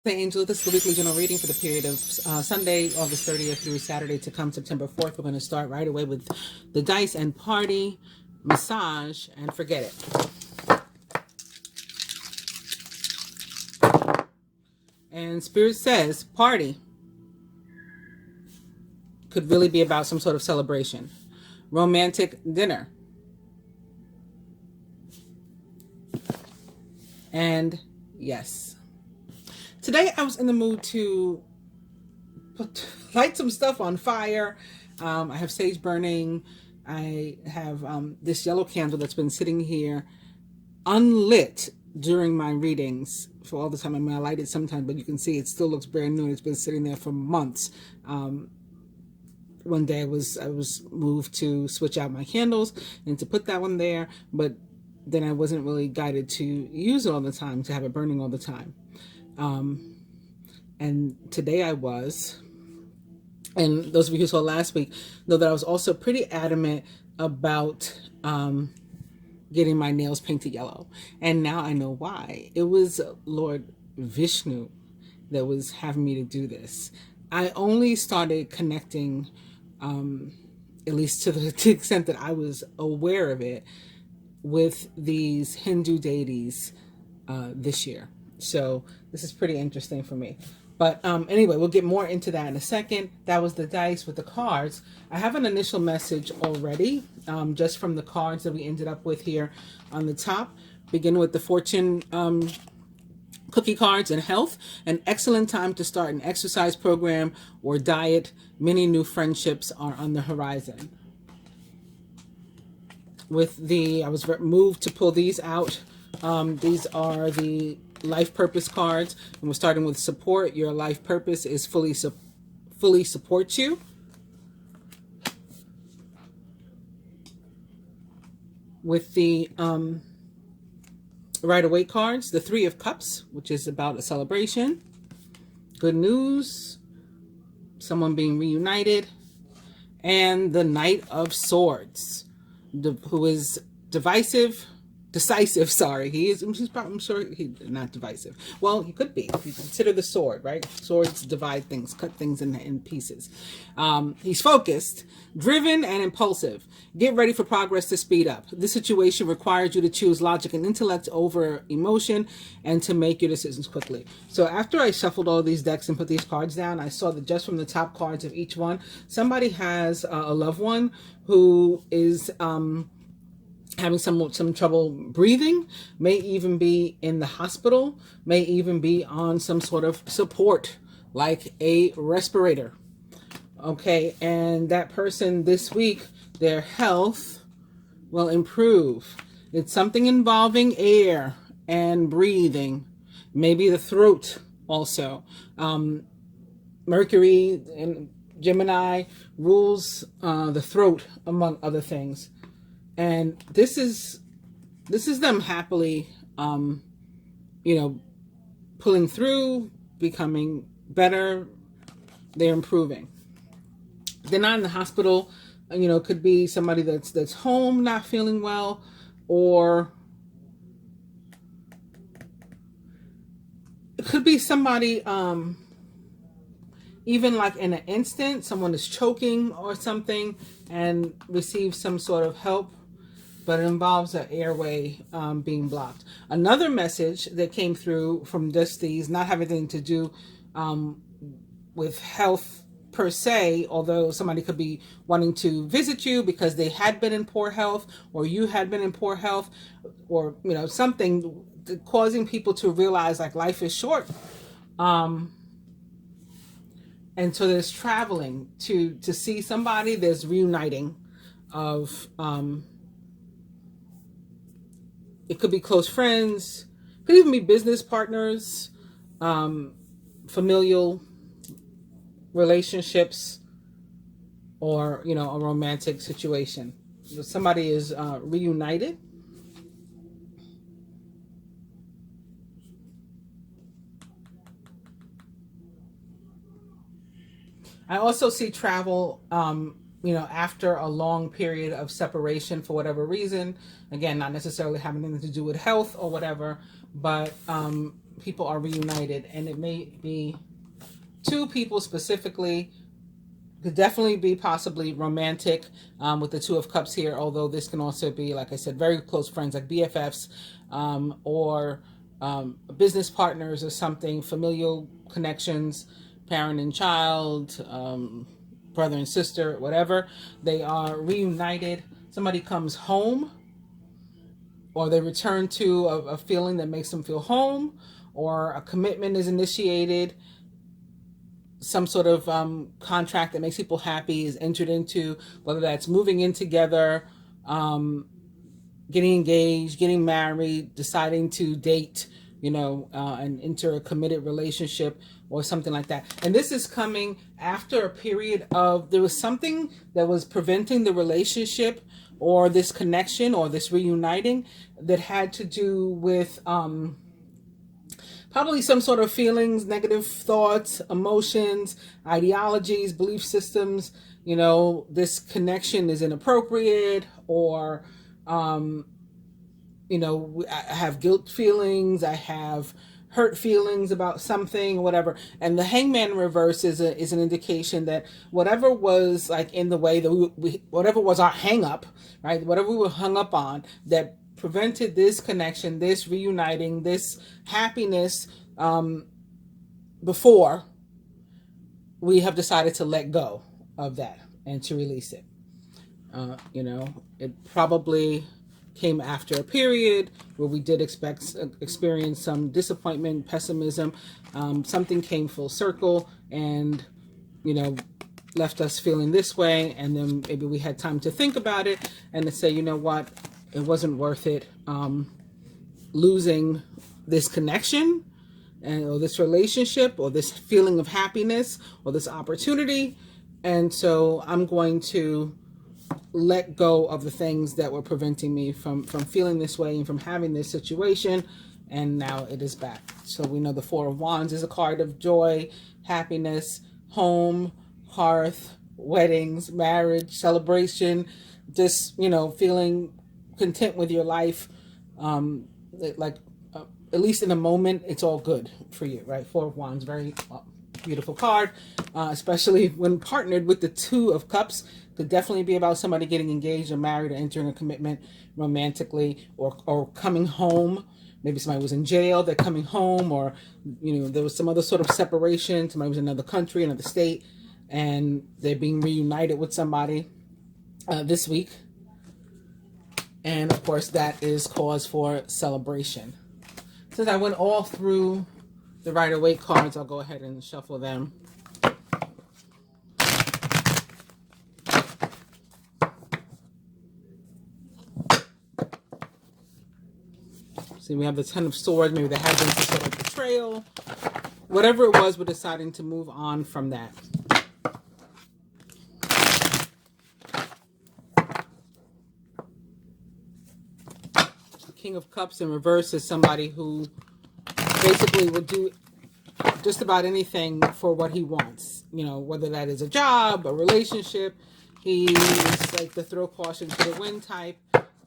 The Angel, this is the weekly general reading for the period of Sunday, August 30th through Saturday to come, September 4th. We're going to start right away with the dice and party, massage, and forget it. And Spirit says party could really be about some sort of celebration. Romantic dinner. And yes. Today I was in the mood to light some stuff on fire. I have sage burning. I have this yellow candle that's been sitting here unlit during my readings for all the time. I mean, I light it sometimes, but you can see it still looks brand new. It's been sitting there for months. One day I was moved to switch out my candles and to put that one there, but then I wasn't really guided to use it all the time, to have it burning all the time. And today I was, and those of you who saw last week know that I was also pretty adamant about getting my nails painted yellow. And now I know why. It was Lord Vishnu that was having me to do this. I only started connecting, at least to the extent that I was aware of it, with these Hindu deities this year. So this is pretty interesting for me. But anyway, we'll get more into that in a second. That was the dice with the cards. I have an initial message already, just from the cards that we ended up with here on the top. Begin with the fortune cookie cards and health. An excellent time to start an exercise program or diet. Many new friendships are on the horizon. I was moved to pull these out. These are the life purpose cards, and we're starting with support. Your life purpose is fully support you. With the right away cards, the Three of Cups, which is about a celebration, good news, someone being reunited, and the Knight of Swords, who is decisive, sorry. I'm sure he's not divisive. Well, he could be. If you consider the sword, right? Swords divide things, cut things in pieces. He's focused, driven, and impulsive. Get ready for progress to speed up. This situation requires you to choose logic and intellect over emotion and to make your decisions quickly. So after I shuffled all these decks and put these cards down, I saw that just from the top cards of each one, somebody has a loved one who is having some trouble breathing, may even be in the hospital, may even be on some sort of support, like a respirator. Okay, and that person this week, their health will improve. It's something involving air and breathing, maybe the throat also. Mercury and Gemini rules the throat, among other things. And this is them happily, pulling through, becoming better. They're improving. They're not in the hospital. Could be somebody that's home, not feeling well, or it could be somebody, even like in an instant, someone is choking or something and receives some sort of help, but it involves an airway being blocked. Another message that came through from just these, not having anything to do with health per se, although somebody could be wanting to visit you because they had been in poor health, or you had been in poor health, or something causing people to realize like life is short. And so there's traveling to see somebody. There's reuniting of it could be close friends, could even be business partners, familial relationships, or a romantic situation. Somebody is reunited. I also see travel after a long period of separation for whatever reason. Again, not necessarily having anything to do with health or whatever, but people are reunited, and it may be two people specifically. Could definitely be possibly romantic with the Two of Cups here, although this can also be, like I said, very close friends like BFFs, or business partners or something, familial connections, parent and child, brother and sister, whatever. They are reunited. Somebody comes home, or they return to a feeling that makes them feel home, or a commitment is initiated. Some sort of contract that makes people happy is entered into, whether that's moving in together, getting engaged, getting married, deciding to date, you know, and enter a committed relationship or something like that. And this is coming after a period of, there was something that was preventing the relationship or this connection or this reuniting that had to do with probably some sort of feelings, negative thoughts, emotions, ideologies, belief systems. You know, this connection is inappropriate, or, you know, I have guilt feelings, I have hurt feelings about something or whatever. And the Hangman in reverse is an indication that whatever was like in the way, that we whatever was our hang up, right? Whatever we were hung up on that prevented this connection, this reuniting, this happiness before, we have decided to let go of that and to release it. You know, it probably came after a period where we did experience some disappointment, pessimism. Something came full circle and, you know, left us feeling this way. And then maybe we had time to think about it and to say, you know what, it wasn't worth it losing this connection or this relationship or this feeling of happiness or this opportunity. And so I'm going to let go of the things that were preventing me from feeling this way and from having this situation. And now it is back. So we know the Four of Wands is a card of joy, happiness, home, hearth, weddings, marriage, celebration, just, you know, feeling content with your life. Like, at least in a moment, it's all good for you, right? Four of Wands, very beautiful card, especially when partnered with the Two of Cups. Could definitely be about somebody getting engaged or married or entering a commitment romantically, or coming home. Maybe somebody was in jail, they're coming home, or, you know, there was some other sort of separation. Somebody was in another country, another state, and they're being reunited with somebody this week. And of course, that is cause for celebration. Since I went all through the Rider-Waite cards, I'll go ahead and shuffle them. See, we have the Ten of Swords. Maybe there had been some sort of betrayal. Whatever it was, we're deciding to move on from that. The King of Cups in reverse is somebody who basically would do just about anything for what he wants. You know, whether that is a job, a relationship. He's like the throw caution to the wind type.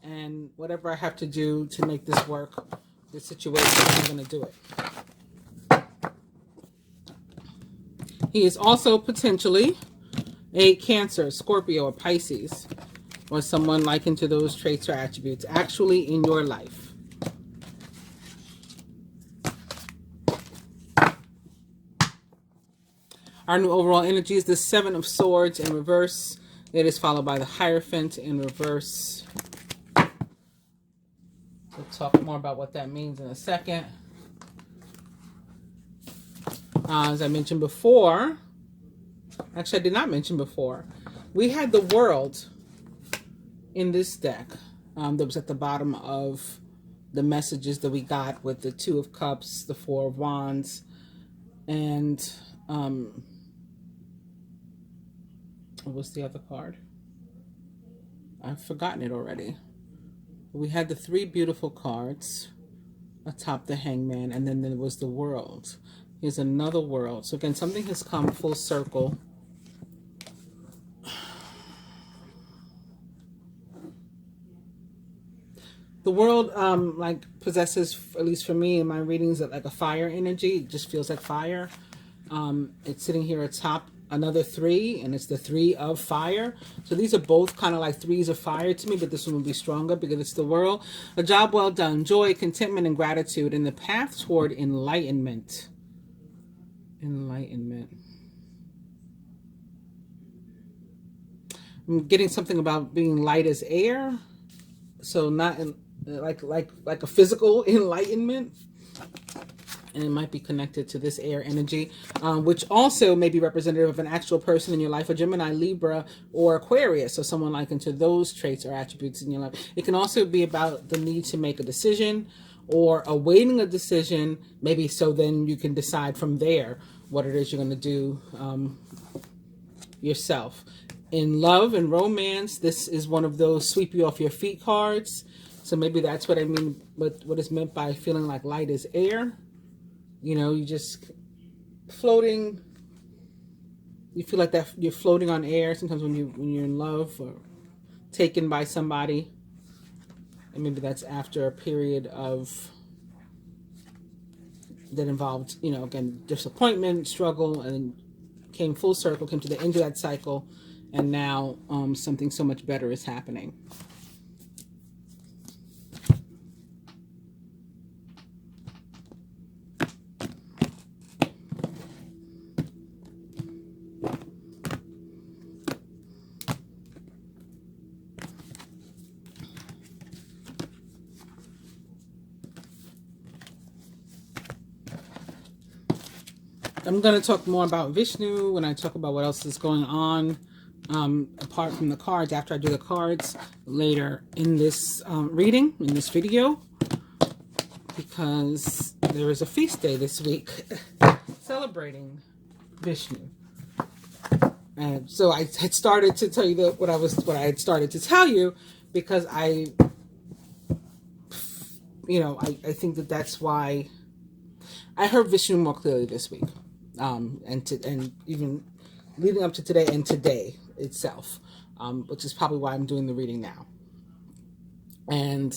And whatever I have to do to make this work, this situation, I'm going to do it. He is also potentially a Cancer, Scorpio, or Pisces, or someone likened to those traits or attributes actually in your life. Our new overall energy is the Seven of Swords in reverse. It is followed by the Hierophant in reverse. We'll talk more about what that means in a second. As I mentioned before, actually I did not mention before, we had the World in this deck that was at the bottom of the messages that we got with the Two of Cups, the Four of Wands, and what was the other card? I've forgotten it already. We had the three beautiful cards atop the Hangman, and then there was the World. Here's another World. So again, something has come full circle. The world like possesses, at least for me in my readings, like a fire energy. It just feels like fire. It's sitting here atop another 3, and it's the 3 of fire. So these are both kind of like 3s of fire to me, but this one will be stronger because it's the world. A job well done, joy, contentment, and gratitude in the path toward enlightenment. Enlightenment. I'm getting something about being light as air. So not in, like a physical enlightenment. And it might be connected to this air energy, which also may be representative of an actual person in your life, a Gemini, Libra, or Aquarius, so someone like into those traits or attributes in your life. It can also be about the need to make a decision or awaiting a decision, maybe so then you can decide from there what it is you're going to do yourself. In love and romance, this is one of those sweep you off your feet cards. So maybe that's what I mean, what is meant by feeling like light as air. You know, you just floating. You feel like that you're floating on air sometimes when you're in love or taken by somebody. And maybe that's after a period of that involved, you know, again, disappointment, struggle, and came full circle, came to the end of that cycle, and now something so much better is happening. I'm going to talk more about Vishnu when I talk about what else is going on, apart from the cards, after I do the cards later in this reading, in this video, because there is a feast day this week celebrating Vishnu. And so I had started to tell you what I had started to tell you, because I think that's why I heard Vishnu more clearly this week. And even leading up to today and today itself, which is probably why I'm doing the reading now. And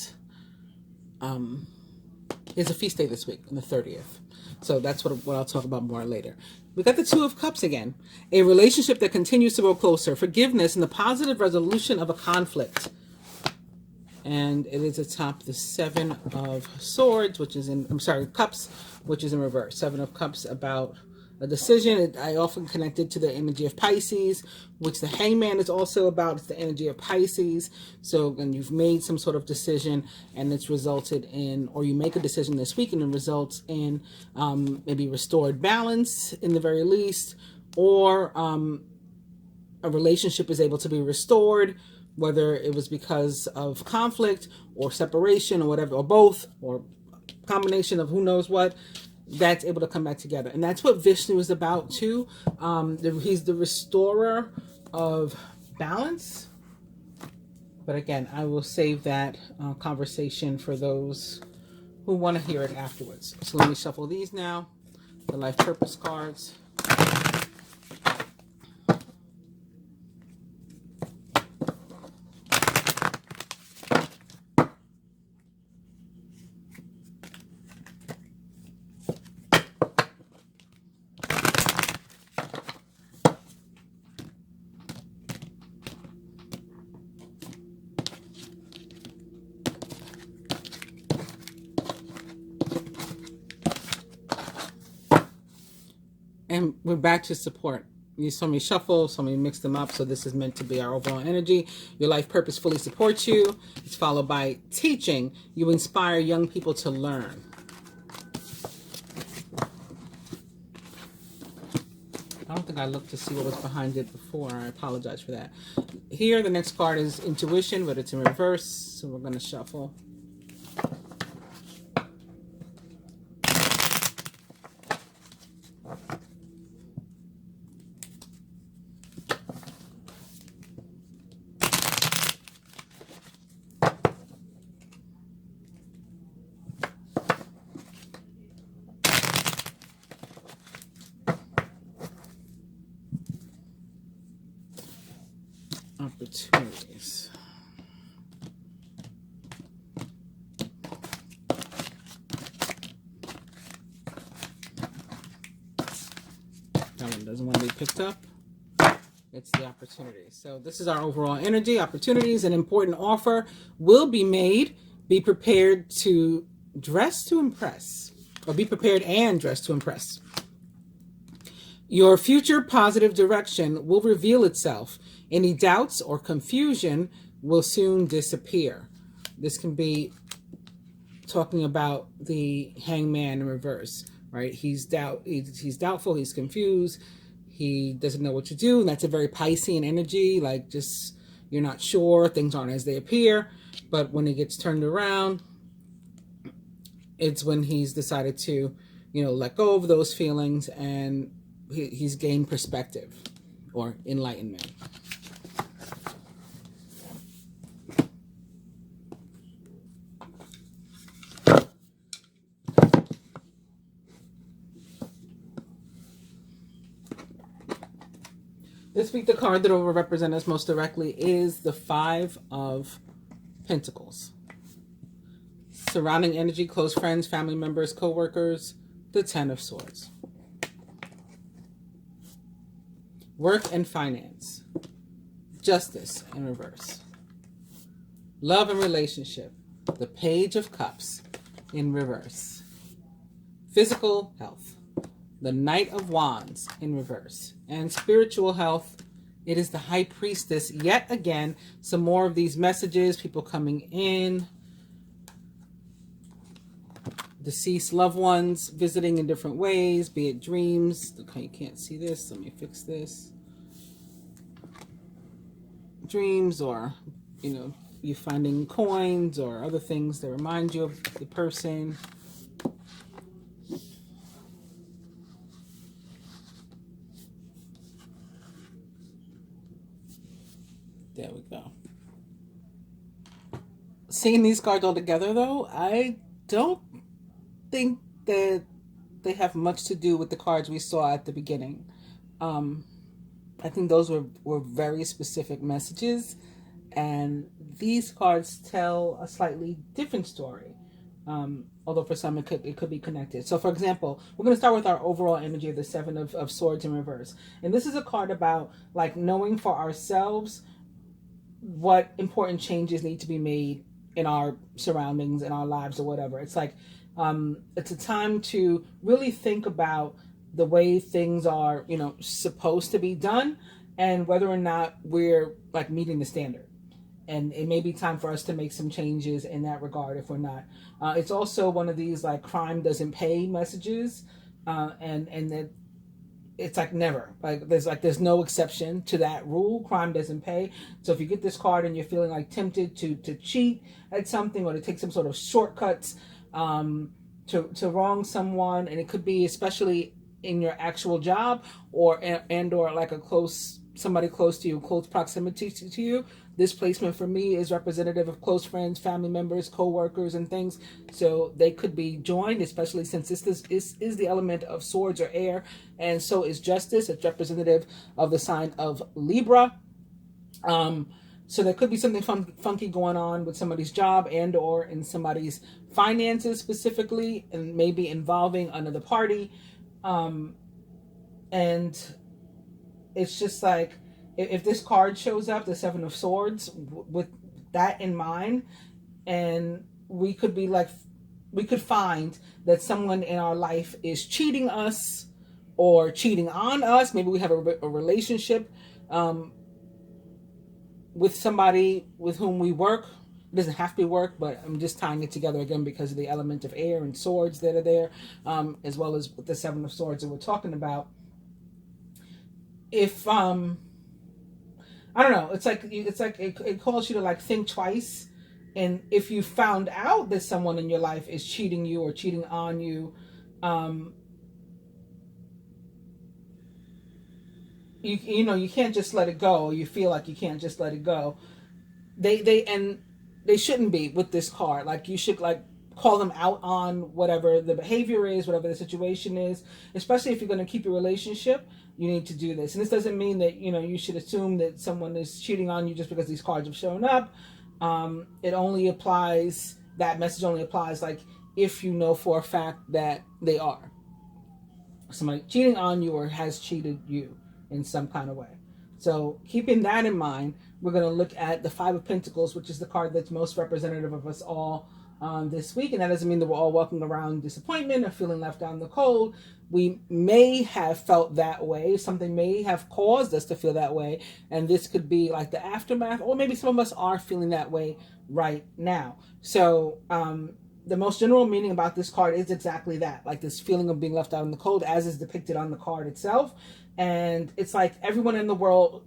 it's a feast day this week, on the 30th. So that's what I'll talk about more later. We got the 2 of Cups again. A relationship that continues to grow closer. Forgiveness and the positive resolution of a conflict. And it is atop the 7 of Swords, which is in, Cups, which is in reverse. 7 of Cups about a decision. I often connect it to the energy of Pisces, which the Hangman is also about. It's the energy of Pisces. So when you've made some sort of decision and it's resulted in, or you make a decision this week and it results in maybe restored balance in the very least, or a relationship is able to be restored, whether it was because of conflict or separation or whatever, or both, or combination of who knows what, that's able to come back together. And that's what Vishnu is about too. He's the restorer of balance. But again, I will save that conversation for those who want to hear it afterwards. So let me shuffle these now. The life purpose cards. And we're back to support. You saw me shuffle, saw me mix them up. So this is meant to be our overall energy. Your life purpose fully supports you. It's followed by teaching. You inspire young people to learn. I don't think I looked to see what was behind it before. I apologize for that. Here, the next card is intuition, but it's in reverse. So we're going to shuffle. Opportunities. That one doesn't want to be picked up. It's the opportunity. So this is our overall energy. Opportunities, an important offer will be made. Be prepared to dress to impress, or be prepared and dress to impress. Your future positive direction will reveal itself. Any doubts or confusion will soon disappear. This can be talking about the hangman in reverse, right? He's doubtful, he's confused, he doesn't know what to do. And that's a very Piscean energy, like just you're not sure, things aren't as they appear. But when it gets turned around, it's when he's decided to, let go of those feelings, and he's gained perspective or enlightenment. This week, the card that will represent us most directly is the Five of Pentacles. Surrounding energy, close friends, family members, co-workers, the Ten of Swords. Work and finance, justice in reverse. Love and relationship, the Page of Cups in reverse. Physical health, the Knight of Wands in reverse. And spiritual health, it is the High Priestess. Yet again, some more of these messages, people coming in. Deceased loved ones visiting in different ways, be it dreams. Okay, you can't see this. Let me fix this. Dreams, or, you finding coins or other things that remind you of the person. There we go. Seeing these cards all together, though, I don't think that they have much to do with the cards we saw at the beginning. I think those were very specific messages, and these cards tell a slightly different story. Although for some it could be connected. So for example, we're going to start with our overall energy of the Seven of Swords in reverse. And this is a card about like knowing for ourselves what important changes need to be made in our surroundings, in our lives, or whatever. It's like it's a time to really think about the way things are, supposed to be done, and whether or not we're like meeting the standard. And it may be time for us to make some changes in that regard if we're not. It's also one of these like crime doesn't pay messages, and that it's like never, like there's no exception to that rule. Crime doesn't pay. So if you get this card and you're feeling like tempted to cheat at something, or to take some sort of shortcuts to wrong someone, and it could be especially in your actual job, or like somebody close to you, close proximity to you. This placement for me is representative of close friends, family members, co-workers, and things. So they could be joined, especially since this is the element of swords or air, and so is justice. It's representative of the sign of Libra. So there could be something funky going on with somebody's job and or in somebody's finances specifically, and maybe involving another party. And it's just like, if this card shows up, the Seven of Swords, with that in mind, and we could find that someone in our life is cheating us or cheating on us. Maybe we have a relationship with somebody with whom we work. It doesn't have to be work, but I'm just tying it together again because of the element of air and swords that are there, as well as with the Seven of Swords that we're talking about. If I don't know, it's like it calls you to like think twice. And if you found out that someone in your life is cheating you or cheating on you, you can't just let it go. You feel like you can't just let it go. They shouldn't be with this card. Like, you should like call them out on whatever the behavior is, whatever the situation is. Especially if you're going to keep your relationship, you need to do this. And this doesn't mean that you should assume that someone is cheating on you just because these cards have shown up. That message only applies like if you know for a fact that they are. somebody cheating on you or has cheated you in some kind of way. So keeping that in mind, we're going to look at the Five of Pentacles, which is the card that's most representative of us all this week. And that doesn't mean that we're all walking around disappointment or feeling left out in the cold. We may have felt that way. Something may have caused us to feel that way. And this could be like the aftermath, or maybe some of us are feeling that way right now. So the most general meaning about this card is exactly that, like this feeling of being left out in the cold, as is depicted on the card itself. And it's like everyone in the world,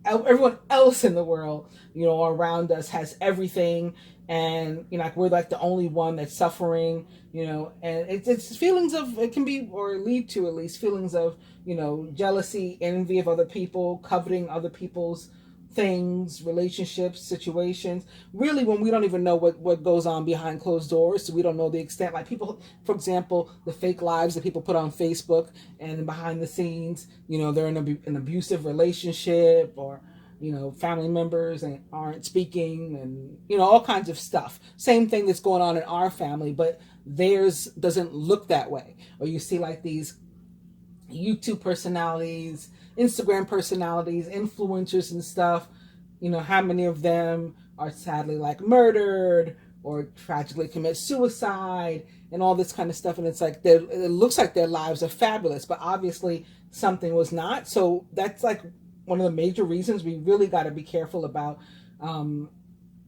everyone else in the world, you know, around us has everything, and you know, like we're like the only one that's suffering, you know. And it's feelings of, it can be, or lead to at least, feelings of, you know, jealousy, envy of other people, coveting other people's things, relationships, situations, really, when we don't even know what goes on behind closed doors. So we don't know the extent, like people, for example, the fake lives that people put on Facebook, and behind the scenes, you know, they're in an abusive relationship, or you know, family members and aren't speaking, and you know, all kinds of stuff. Same thing that's going on in our family, but theirs doesn't look that way. Or you see like these YouTube personalities, Instagram personalities, influencers and stuff, you know, how many of them are sadly like murdered or tragically commit suicide and all this kind of stuff. And it's like, it looks like their lives are fabulous, but obviously something was not. So that's like one of the major reasons we really got to be careful about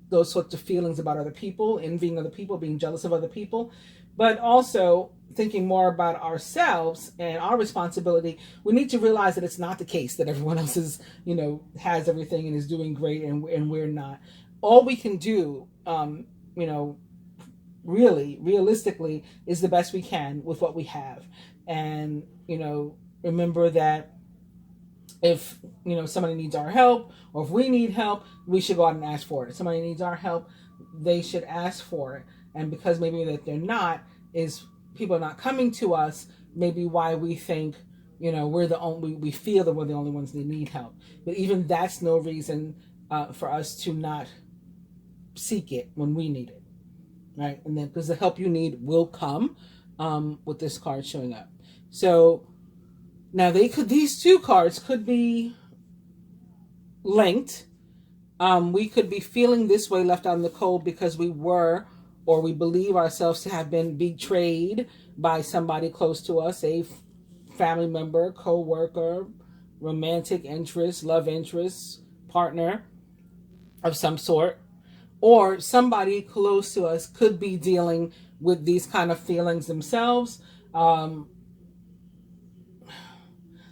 those sorts of feelings about other people, envying other people, being jealous of other people, but also thinking more about ourselves and our responsibility. We need to realize that it's not the case that everyone else is, you know, has everything and is doing great, and we're not. All we can do, you know, really, realistically, is the best we can with what we have. And, you know, remember that if, you know, somebody needs our help, or if we need help, we should go out and ask for it. If somebody needs our help, they should ask for it. And because maybe that they're not, is people are not coming to us, maybe why we think, you know, we're the only, we feel that we're the only ones that need help. But even that's no reason for us to not seek it when we need it, right? And then, because the help you need will come with this card showing up. So now these two cards could be linked. We could be feeling this way, left out in the cold, because we were, or we believe ourselves to have been betrayed by somebody close to us, a family member, co-worker, romantic interest, love interest, partner of some sort. Or somebody close to us could be dealing with these kind of feelings themselves,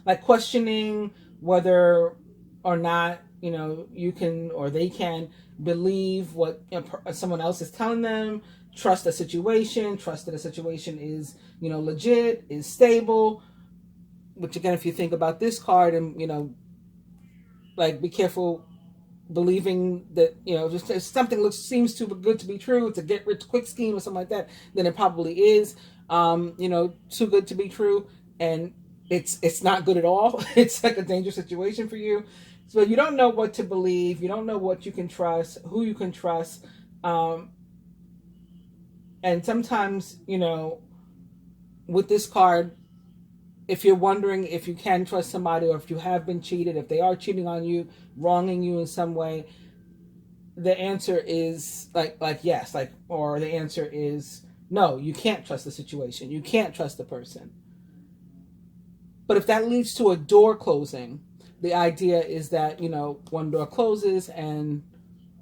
like questioning whether or not, you know, you can, or they can believe what, you know, someone else is telling them, trust a situation, trust that a situation is, you know, legit, is stable. Which again, if you think about this card, and, you know, like, be careful believing that, you know, just if something seems too good to be true, it's a get rich quick scheme or something like that, then it probably is, you know, too good to be true, and it's not good at all. It's like a dangerous situation for you. So you don't know what to believe. You don't know what you can trust, who you can trust. And sometimes, you know, with this card, if you're wondering if you can trust somebody, or if you have been cheated, if they are cheating on you, wronging you in some way, the answer is like yes, like, or the answer is no, you can't trust the situation. You can't trust the person. But if that leads to a door closing, the idea is that, you know, one door closes and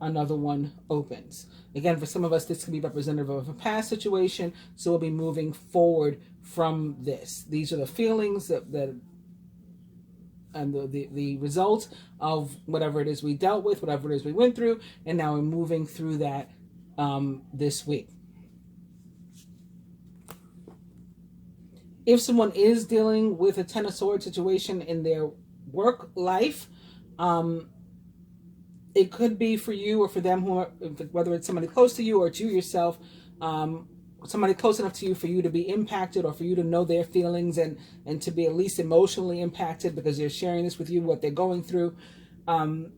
another one opens. Again, for some of us, this can be representative of a past situation, so we'll be moving forward from this. These are the feelings that and the results of whatever it is we dealt with, whatever it is we went through, and now we're moving through that this week. If someone is dealing with a Ten of Swords situation in their work life, it could be for you or for them, whether it's somebody close to you or it's you yourself, somebody close enough to you for you to be impacted, or for you to know their feelings and to be at least emotionally impacted because they're sharing this with you, what they're going through.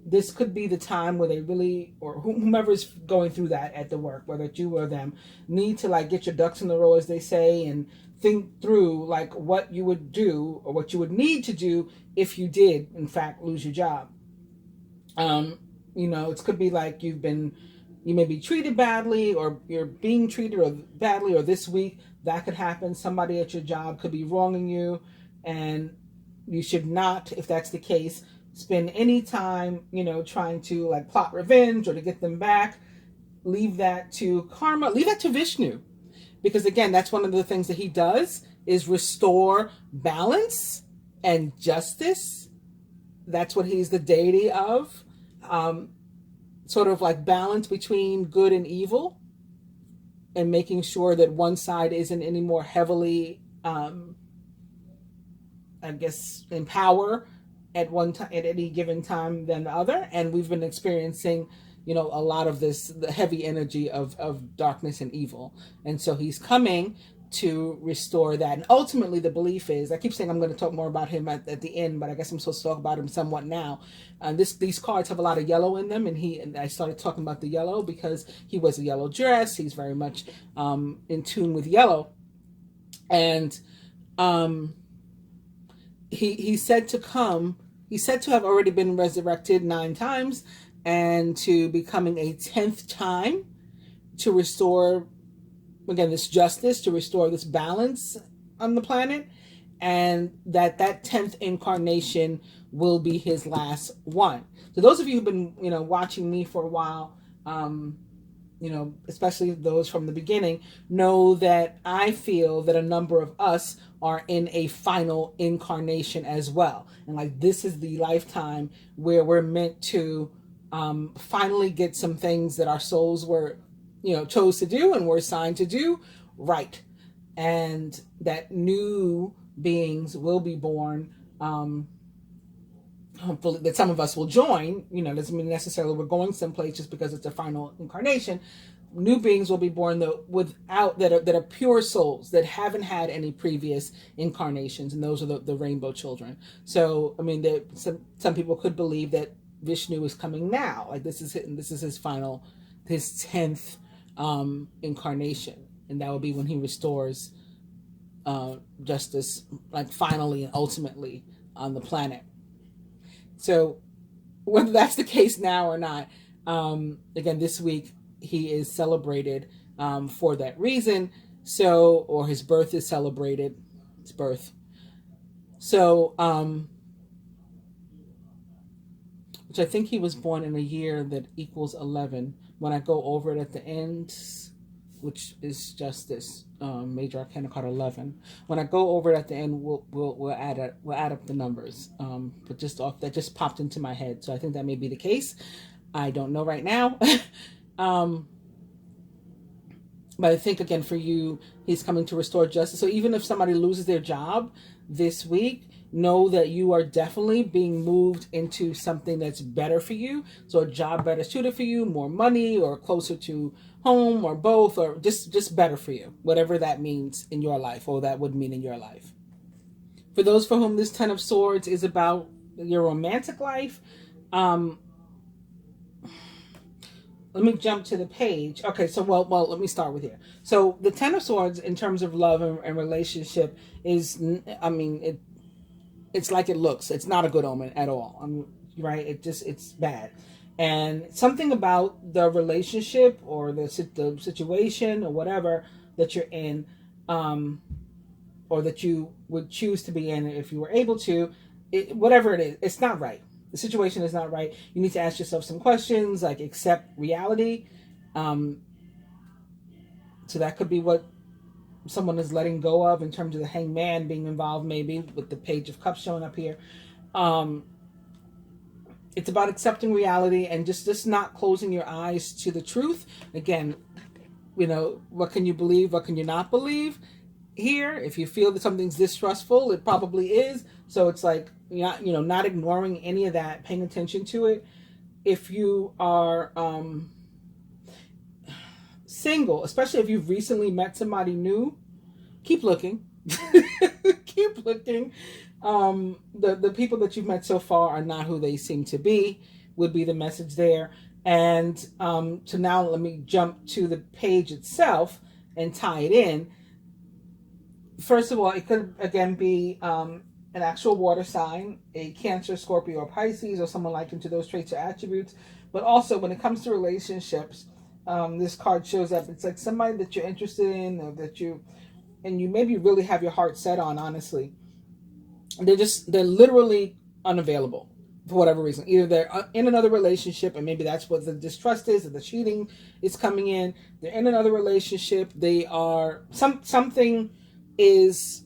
This could be the time where they really, or whomever's going through that at the work, whether it's you or them, need to like get your ducks in a row, as they say, and think through like what you would do or what you would need to do if you did in fact lose your job. You know, it could be like you may be treated badly, or you're being treated badly, or this week that could happen. Somebody at your job could be wronging you, and you should not, if that's the case, spend any time, you know, trying to like plot revenge or to get them back. Leave that to karma, leave that to Vishnu. Because again, that's one of the things that he does, is restore balance and justice. That's what he's the deity of. Sort of like balance between good and evil, and making sure that one side isn't any more heavily, I guess, in power at any given time than the other. And we've been experiencing, you know, a lot of this, the heavy energy of darkness and evil. And so he's coming to restore that. And ultimately the belief is, I keep saying I'm going to talk more about him at the end, but I guess I'm supposed to talk about him somewhat now. These cards have a lot of yellow in them, and I started talking about the yellow because he wears a yellow dress. He's very much in tune with yellow. And he's said to have already been resurrected 9 times, and to be coming a 10th time to restore, again, this justice, to restore this balance on the planet, and that 10th incarnation will be his last one. So those of you who've been, you know, watching me for a while, you know, especially those from the beginning, know that I feel that a number of us are in a final incarnation as well. And like, this is the lifetime where we're meant to finally get some things that our souls were, you know, chose to do and were assigned to do right. And that new beings will be born, hopefully that some of us will join. You know, doesn't mean necessarily we're going someplace just because it's a final incarnation. New beings will be born that are pure souls, that haven't had any previous incarnations, and those are the rainbow children. So I mean, some people could believe that Vishnu is coming now, like this is his 10th incarnation, and that will be when he restores justice, like finally and ultimately on the planet. So whether that's the case now or not, again, this week he is celebrated for that reason. So, or his birth is celebrated, his birth. So, which I think he was born in a year that equals 11. When I go over it at the end, which is just this major arcana card 11. When I go over it at the end, we'll add up the numbers. But just off, that just popped into my head, so I think that may be the case. I don't know right now. But I think, again, for you, he's coming to restore justice. So even if somebody loses their job this week, know that you are definitely being moved into something that's better for you. So a job better suited for you, more money, or closer to home, or both, or just better for you, whatever that means in your life, or that would mean in your life. For those for whom this 10 of Swords is about your romantic life, let me jump to the page. Okay, so well, let me start with here. So the 10 of Swords, in terms of love and relationship, is, I mean, it's like it looks. It's not a good omen at all. Right? It's bad. And something about the relationship or the situation or whatever that you're in, or that you would choose to be in if you were able to, whatever it is, it's not right. The situation is not right. You need to ask yourself some questions, like accept reality. So that could be what someone is letting go of in terms of the Hangman being involved, maybe with the Page of Cups showing up here. It's about accepting reality and just not closing your eyes to the truth. Again, you know, what can you believe? What can you not believe? Here, if you feel that something's distrustful, it probably is. So it's like, not ignoring any of that, paying attention to it. If you are single, especially if you've recently met somebody new, keep looking. Keep looking. The people that you've met so far are not who they seem to be, would be the message there. And so now let me jump to the page itself and tie it in. first of all, it could again be an actual water sign, a Cancer, Scorpio, or Pisces, or someone like into those traits or attributes. But also, when it comes to relationships, this card shows up. It's like somebody that you're interested in, or that you maybe really have your heart set on. Honestly, they're literally unavailable for whatever reason. Either they're in another relationship, and maybe that's what the distrust is, or the cheating is coming in. They're in another relationship. They are something is,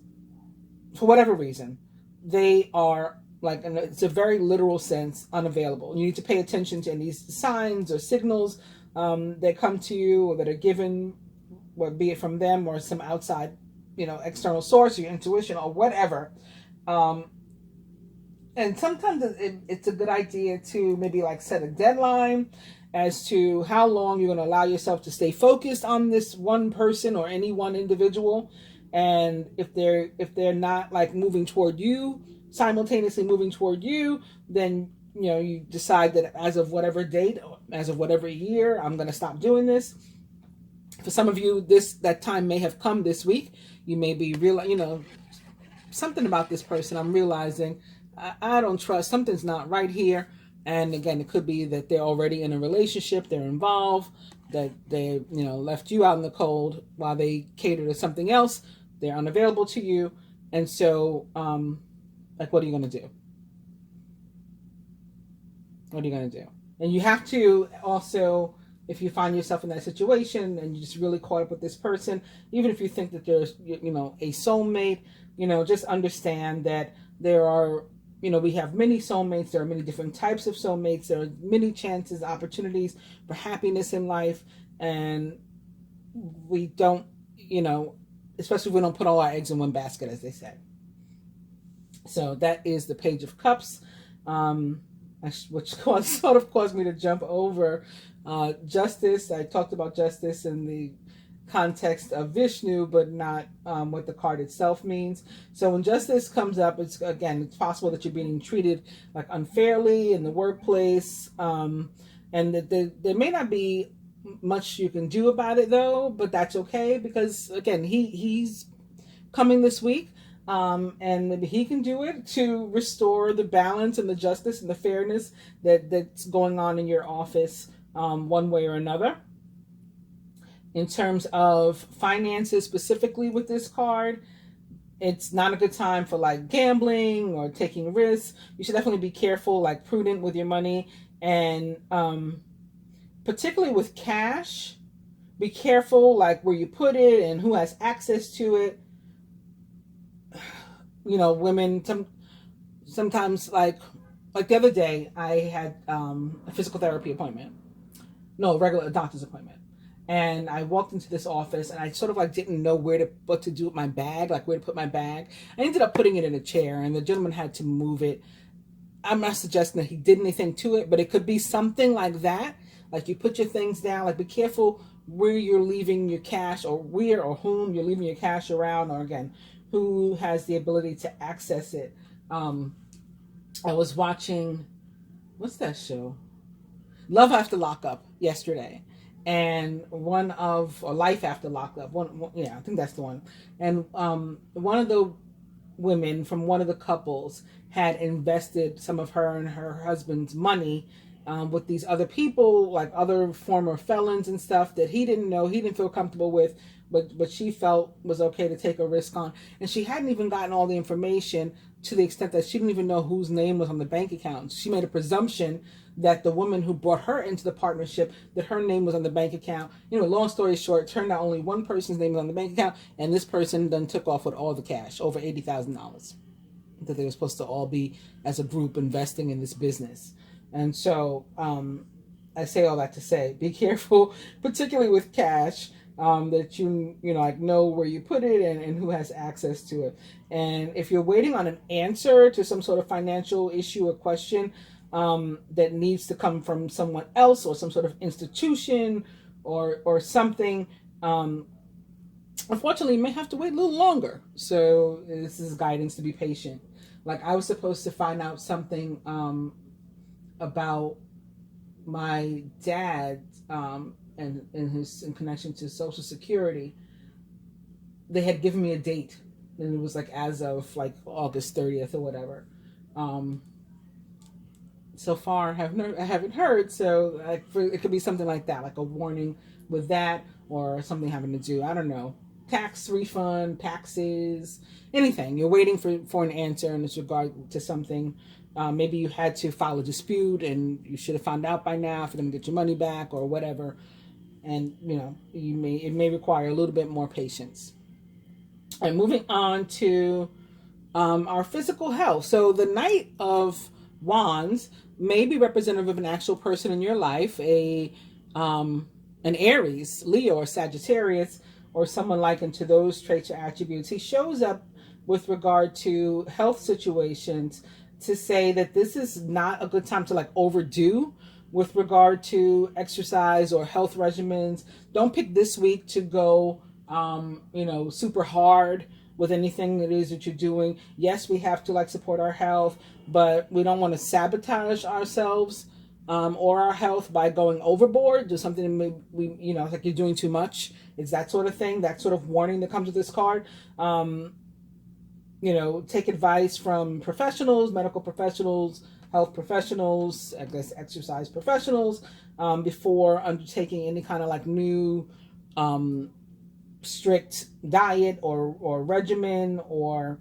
for whatever reason, they are, like, and it's a very literal sense, unavailable. You need to pay attention to any signs or signals that come to you, or that are given, whether be it from them or some outside, external source, or your intuition, or whatever. And sometimes it's a good idea to maybe like set a deadline as to how long you're going to allow yourself to stay focused on this one person or any one individual. And if they're not like moving toward you, simultaneously moving toward you, then you decide that as of whatever date, as of whatever year, I'm going to stop doing this. For some of you, that time may have come this week. You may be something about this person, I'm realizing I don't trust, something's not right here. And again, it could be that they're already in a relationship, they're involved, that they left you out in the cold while they cater to something else. They're unavailable to you. And so like, what are you going to do? What are you going to do? And you have to also, if you find yourself in that situation and you're just really caught up with this person, even if you think that there's a soulmate, just understand that there are, we have many soulmates. There are many different types of soulmates. There are many chances, opportunities for happiness in life. And we don't, especially if we don't put all our eggs in one basket, as they say. So that is the Page of Cups, which sort of caused me to jump over Justice. I talked about Justice in the context of Vishnu, but not what the card itself means. So when Justice comes up, it's possible that you're being treated like unfairly in the workplace, and that there may not be much you can do about it, though, but that's okay, because again, he's coming this week, and maybe he can do it to restore the balance and the justice and the fairness that's going on in your office, one way or another. In terms of finances, specifically with this card, it's not a good time for like gambling or taking risks. You should definitely be careful, like prudent with your money, and particularly with cash, be careful like where you put it and who has access to it. Women sometimes like the other day, I had a physical therapy appointment. No, a regular doctor's appointment. And I walked into this office and I sort of like didn't know what to do with my bag, like where to put my bag. I ended up putting it in a chair, and the gentleman had to move it. I'm not suggesting that he did anything to it, but it could be something like that. Like you put your things down, like be careful where you're leaving your cash, or where or whom you're leaving your cash around, or again, who has the ability to access it. I was watching, what's that show? Love After Lockup yesterday. And Life After Lockup. I think that's the one. And one of the women from one of the couples had invested some of her and her husband's money with these other people, like other former felons and stuff that he didn't know, he didn't feel comfortable with, but she felt was okay to take a risk on. And she hadn't even gotten all the information, to the extent that she didn't even know whose name was on the bank account. She made a presumption that the woman who brought her into the partnership, that her name was on the bank account. Long story short, it turned out only one person's name was on the bank account, and this person then took off with all the cash, over $80,000, that they were supposed to all be, as a group, investing in this business. And so I say all that to say, be careful, particularly with cash, that you know where you put it and who has access to it. And if you're waiting on an answer to some sort of financial issue or question that needs to come from someone else, or some sort of institution or something, unfortunately, you may have to wait a little longer. So this is guidance to be patient. Like, I was supposed to find out something about my dad and in connection to Social Security. They had given me a date And it was like as of like August 30th or whatever. So far, I haven't heard. So it could be something like that, like a warning with that, or something having to do, I don't know, tax refund, taxes, anything. You're waiting for an answer in this regard to something. Maybe you had to file a dispute and you should have found out by now if you're going to get your money back or whatever. And, you know, it may require a little bit more patience. And moving on to our physical health. So the Knight of Wands may be representative of an actual person in your life, an Aries, Leo, or Sagittarius, or someone likened to those traits or attributes. He shows up with regard to health situations to say that this is not a good time to like overdo with regard to exercise or health regimens. Don't pick this week to go, you know, super hard with anything it is that you're doing. Yes, we have to like support our health, but we don't want to sabotage ourselves or our health by going overboard. Do something we you know, like you're doing too much. It's that sort of thing, that sort of warning that comes with this card. You know, take advice from professionals, medical professionals, health professionals, I guess exercise professionals, before undertaking any kind of like new strict diet or regimen or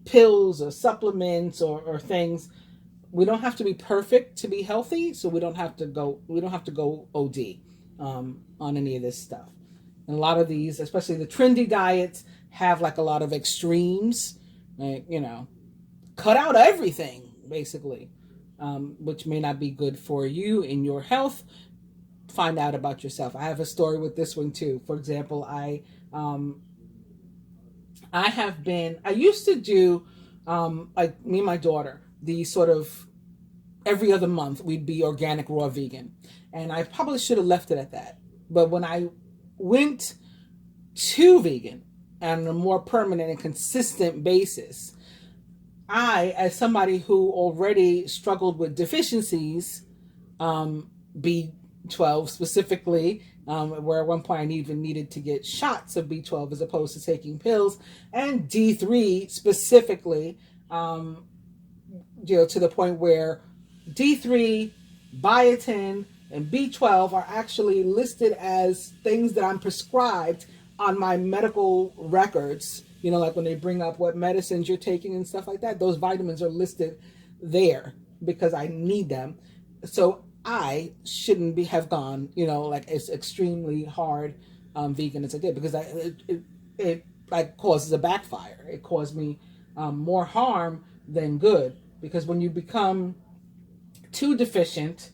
pills or supplements or things. We don't have to be perfect to be healthy, so we don't have to go OD on any of this stuff. And a lot of these, especially the trendy diets, have like a lot of extremes, like, you know, cut out everything basically, which may not be good for you in your health. Find out about yourself. I have a story with this one too. For example, I used to do, like me and my daughter, the sort of every other month we'd be organic raw vegan. And I probably should have left it at that. But when I went to vegan on a more permanent and consistent basis, I, as somebody who already struggled with deficiencies, B12 specifically, where at one point I even needed to get shots of B12 as opposed to taking pills, and D3 specifically, you know, to the point where D3, biotin, and B12 are actually listed as things that I'm prescribed on my medical records. You know, like when they bring up what medicines you're taking and stuff like that, those vitamins are listed there because I need them. So I shouldn't have gone, you know, like as extremely hard vegan as I did, because it like causes a backfire. It caused me more harm than good, because when you become too deficient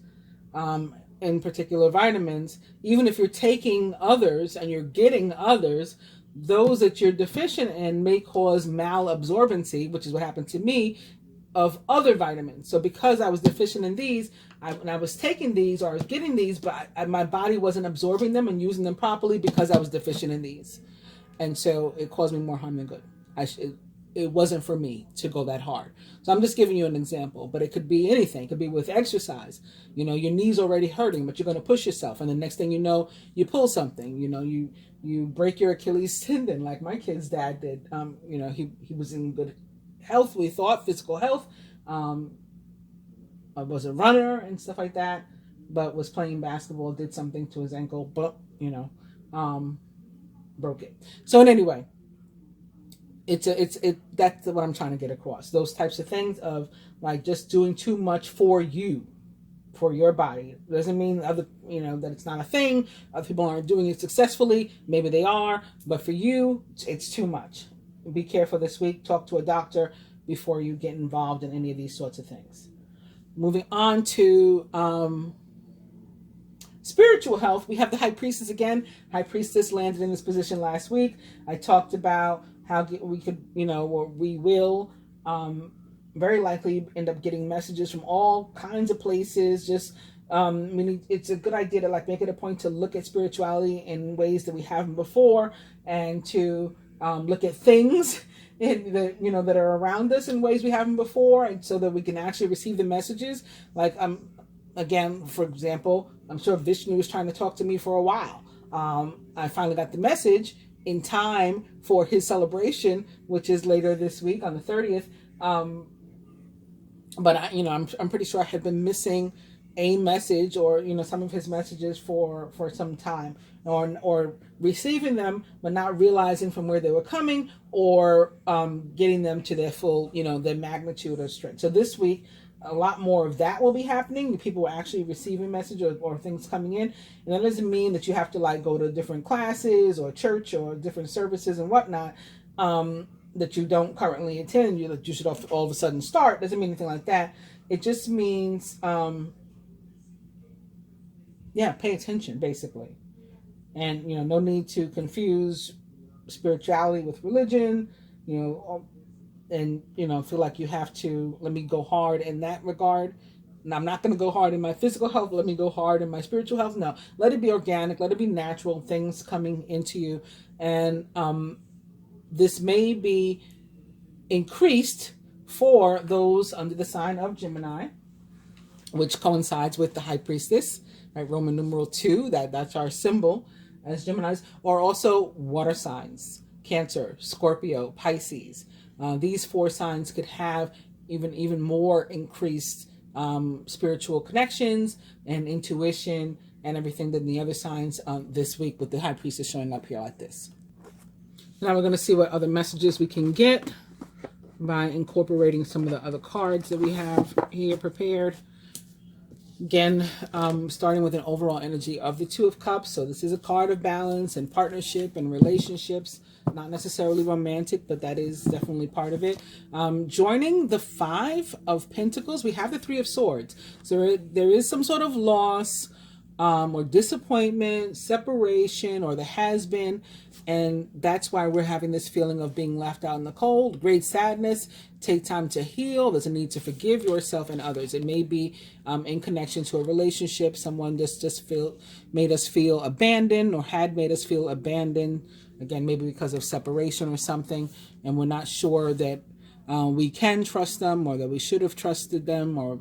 in particular vitamins, even if you're taking others and you're getting others, those that you're deficient in may cause malabsorbency, which is what happened to me, of other vitamins. So because I was deficient in these, when I was taking these or I was getting these, but my body wasn't absorbing them and using them properly because I was deficient in these. And so it caused me more harm than good. It wasn't for me to go that hard. So I'm just giving you an example, but it could be anything. It could be with exercise. You know, your knee's already hurting, but you're going to push yourself. And the next thing you know, you pull something. You know, you break your Achilles tendon like my kid's dad did. You know, he was in good health, we thought, physical health. I was a runner and stuff like that, but was playing basketball, did something to his ankle, but, you know, broke it. So in any way, that's what I'm trying to get across. Those types of things of like just doing too much for you, for your body. It doesn't mean that it's not a thing. Other people aren't doing it successfully. Maybe they are, but for you, it's too much. Be careful this week. Talk to a doctor before you get involved in any of these sorts of things. Moving on to spiritual health, we have the High Priestess again. High Priestess landed in this position last week. I talked about how we could, or we will very likely end up getting messages from all kinds of places. Just it's a good idea to like make it a point to look at spirituality in ways that we haven't before, and to look at things that are around us in ways we haven't before, and so that we can actually receive the messages. Like again, for example, I'm sure Vishnu was trying to talk to me for a while. I finally got the message, in time for his celebration, which is later this week on the 30th. But I'm pretty sure I had been missing a message, or some of his messages for some time, or receiving them but not realizing from where they were coming, or getting them to their full, their magnitude or strength. So this week, a lot more of that will be happening. People are actually receiving message, or things coming in. And that doesn't mean that you have to go to different classes or church or different services and whatnot that you don't currently attend. You should all of a sudden start. Doesn't mean anything like that. It just means pay attention, basically. And no need to confuse spirituality with religion, and feel like you have to, let me go hard in that regard. And I'm not going to go hard in my physical health, let me go hard in my spiritual health. No, let it be organic, let it be natural, things coming into you. And this may be increased for those under the sign of Gemini, which coincides with the High Priestess, right? Roman numeral 2, that's our symbol as Geminis, or also water signs, Cancer, Scorpio, Pisces. These 4 signs could have even more increased spiritual connections and intuition and everything than the other signs this week, with the High Priestess showing up here like this. Now we're going to see what other messages we can get by incorporating some of the other cards that we have here prepared. Again, starting with an overall energy of the Two of Cups. So this is a card of balance and partnership and relationships. Not necessarily romantic, but that is definitely part of it. Joining the Five of Pentacles, we have the Three of Swords. So there is some sort of loss or disappointment, separation, or there has been. And that's why we're having this feeling of being left out in the cold, great sadness. Take time to heal. There's a need to forgive yourself and others. It may be in connection to a relationship. Someone made us feel abandoned, or had made us feel abandoned. Again, maybe because of separation or something. And we're not sure that we can trust them, or that we should have trusted them, or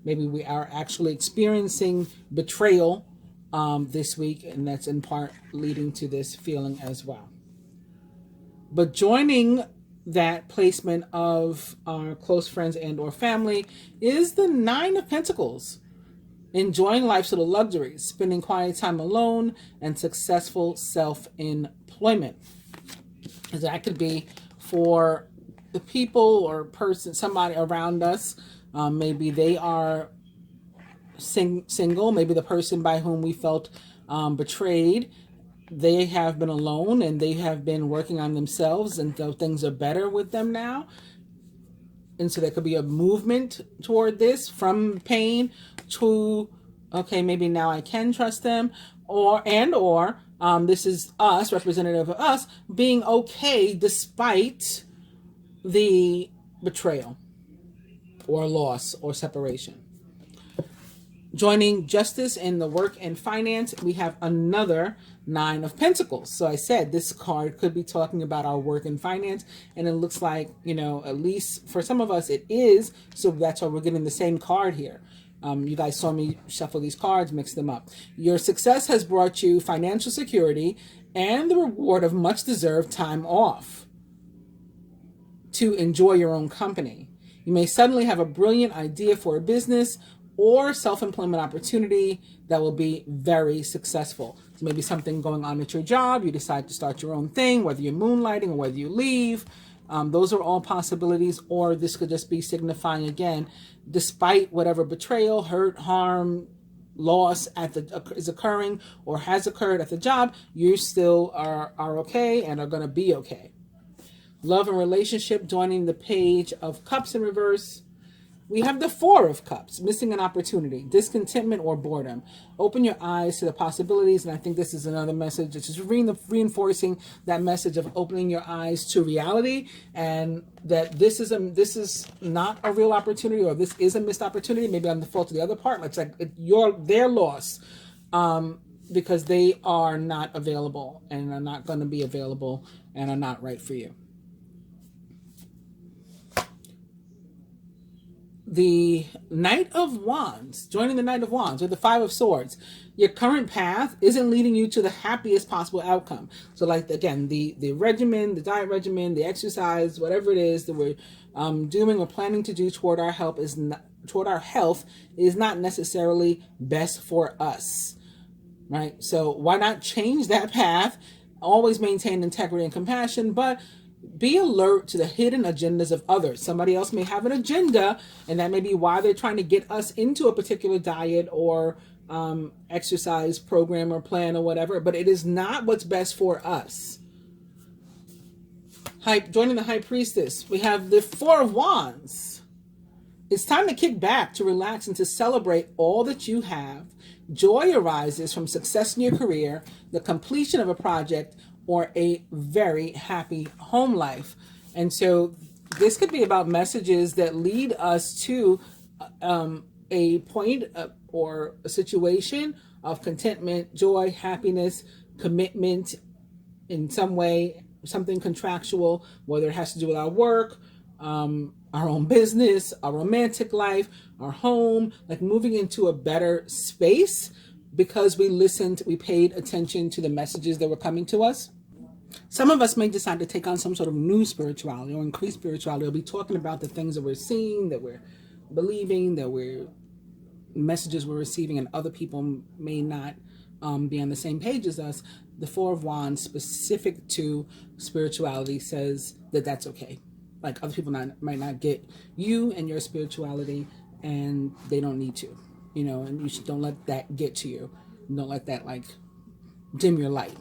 maybe we are actually experiencing betrayal this week, and that's in part leading to this feeling as well. But joining that placement of our close friends and or family is the Nine of Pentacles. Enjoying life's little luxuries, spending quiet time alone, and successful self-employment. That could be for the people or person, somebody around us. Maybe they are single, maybe the person by whom we felt betrayed, they have been alone and they have been working on themselves, and so things are better with them now. And so there could be a movement toward this, from pain to, okay, maybe now I can trust them, or this is us, representative of us, being okay despite the betrayal or loss or separation. Joining justice in the work and finance, we have another Nine of Pentacles. So I said this card could be talking about our work and finance, and it looks like, at least for some of us it is. So that's why we're getting the same card here. You guys saw me shuffle these cards, mix them up. Your success has brought you financial security and the reward of much deserved time off to enjoy your own company. You may suddenly have a brilliant idea for a business or self-employment opportunity that will be very successful. So maybe something going on at your job, you decide to start your own thing, whether you're moonlighting or whether you leave. Those are all possibilities. Or this could just be signifying, again, despite whatever betrayal, hurt, harm, loss is occurring or has occurred at the job, you still are okay and are going to be okay. Love and relationship, joining the Page of Cups in reverse. We have the Four of Cups, missing an opportunity, discontentment or boredom. Open your eyes to the possibilities, and I think this is another message. It's just reinforcing that message of opening your eyes to reality, and that this is not a real opportunity, or this is a missed opportunity, maybe on the fault of the other part. It's like their loss, because they are not available and are not going to be available and are not right for you. the Knight of Wands, joining the Knight of Wands, or the Five of Swords. Your current path isn't leading you to the happiest possible outcome. So like, again, the regimen, the diet regimen, the exercise, whatever it is that we're doing or planning to do toward our health is not necessarily best for us, right? So why not change that path? Always maintain integrity and compassion, but be alert to the hidden agendas of others. Somebody else may have an agenda, and that may be why they're trying to get us into a particular diet or exercise program or plan or whatever, but it is not what's best for us. Joining the High Priestess, we have the Four of Wands. It's time to kick back, to relax, and to celebrate all that you have. Joy arises from success in your career, the completion of a project, or a very happy home life. And so this could be about messages that lead us to a point or a situation of contentment, joy, happiness, commitment in some way, something contractual, whether it has to do with our work, our own business, our romantic life, our home, like moving into a better space because we listened, we paid attention to the messages that were coming to us. Some of us may decide to take on some sort of new spirituality or increased spirituality. We'll be talking about the things that we're seeing, that we're believing, that messages we're receiving, and other people may not be on the same page as us. The Four of Wands, specific to spirituality, says that that's okay. Like, other people might not get you and your spirituality, and they don't need to, and you don't let that get to you. Don't let that like dim your light.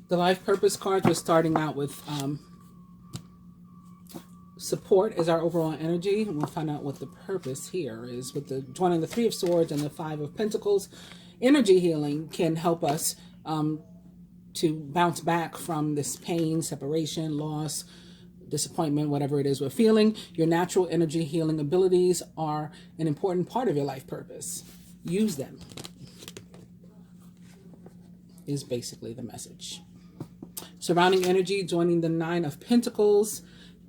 The life purpose cards, we're starting out with support as our overall energy. And we'll find out what the purpose here is. With joining the Three of Swords and the Five of Pentacles, energy healing can help us to bounce back from this pain, separation, loss, disappointment, whatever it is we're feeling. Your natural energy healing abilities are an important part of your life purpose. Use them, is basically the message. Surrounding energy, joining the Nine of Pentacles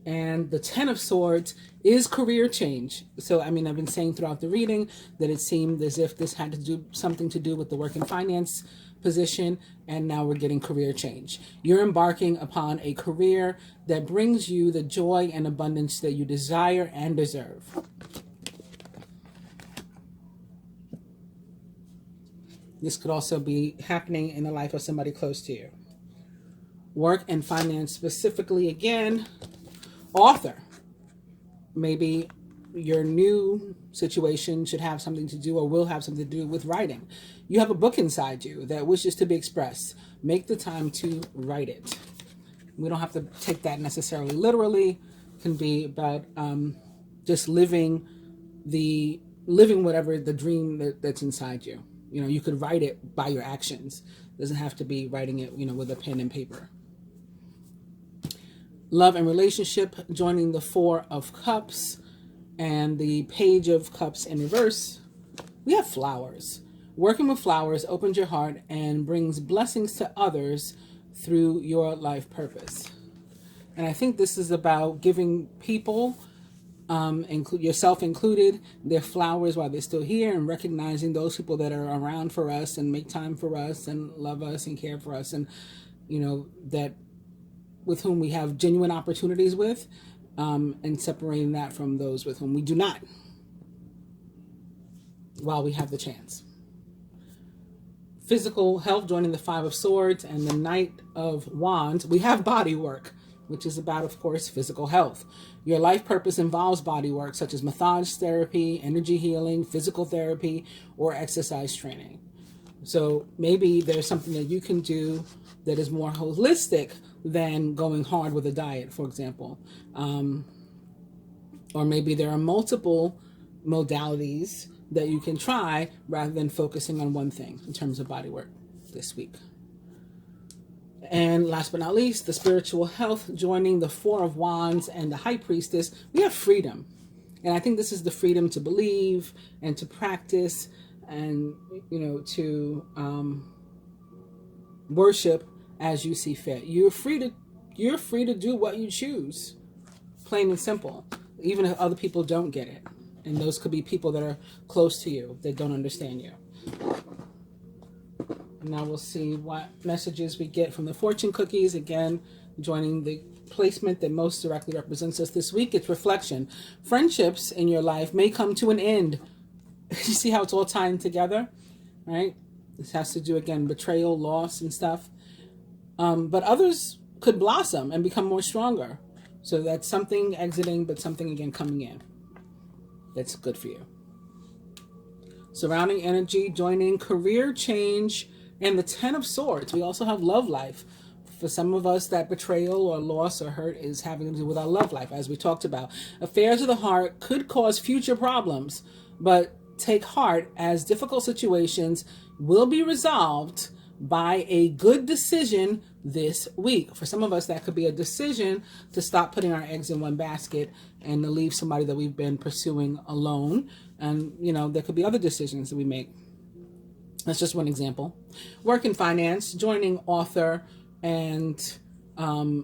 and the Ten of Swords, is career change. So, I've been saying throughout the reading that it seemed as if this had to do something to do with the work and finance position, and now we're getting career change. You're embarking upon a career that brings you the joy and abundance that you desire and deserve. This could also be happening in the life of somebody close to you. Work and finance specifically, again, author. Maybe your new situation should have something to do or will have something to do with writing. You have a book inside you that wishes to be expressed. Make the time to write it. We don't have to take that necessarily literally. It can be about just living whatever the dream that's inside you. You could write it by your actions. It doesn't have to be writing it, with a pen and paper. Love and relationship, joining the Four of Cups and the Page of Cups in reverse. We have flowers. Working with flowers opens your heart and brings blessings to others through your life purpose. And I think this is about giving people, yourself included, their flowers while they're still here, and recognizing those people that are around for us and make time for us and love us and care for us, and that with whom we have genuine opportunities with, and separating that from those with whom we do not, while we have the chance. Physical health, joining the Five of Swords and the Knight of Wands. We have body work, which is about, of course, physical health. Your life purpose involves body work, such as massage therapy, energy healing, physical therapy, or exercise training. So maybe there's something that you can do that is more holistic than going hard with a diet, for example. Or maybe there are multiple modalities that you can try rather than focusing on one thing in terms of body work this week. And last but not least, the spiritual health, joining the Four of Wands and the High Priestess. We have freedom. And I think this is the freedom to believe and to practice and, to worship as you see fit. You're free You're free to do what you choose. Plain and simple. Even if other people don't get it. And those could be people that are close to you that don't understand you. Now we'll see what messages we get from the fortune cookies. Again, joining the placement that most directly represents us this week. It's reflection. Friendships in your life may come to an end. You see how it's all tying together, right? This has to do, again, betrayal, loss, and stuff. But others could blossom and become more stronger. So that's something exiting, but something, again, coming in. That's good for you. Surrounding energy, joining career change, and the 10 of Swords. We also have love life. For some of us, that betrayal or loss or hurt is having to do with our love life, as we talked about. Affairs of the heart could cause future problems, but take heart, as difficult situations will be resolved by a good decision this week. For some of us, that could be a decision to stop putting our eggs in one basket and to leave somebody that we've been pursuing alone. And, you know, there could be other decisions that we make. That's just one example. Work and finance, joining author and, I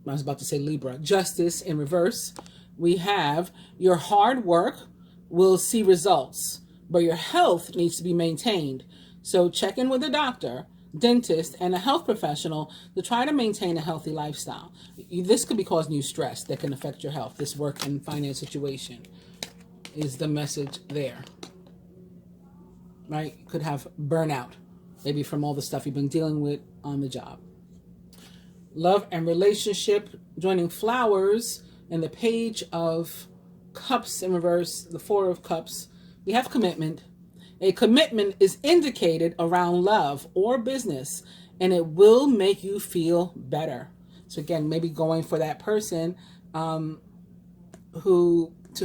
was about to say Libra, justice in reverse. We have your hard work will see results, but your health needs to be maintained. So check in with a doctor, dentist, and a health professional to try to maintain a healthy lifestyle. This could be causing you stress that can affect your health. This work and finance situation is the message there. Right? You could have burnout, maybe from all the stuff you've been dealing with on the job. Love and relationship, joining flowers and the Page of Cups in reverse, the Four of Cups. We have commitment. A commitment is indicated around love or business, and it will make you feel better. So again, maybe going for that person to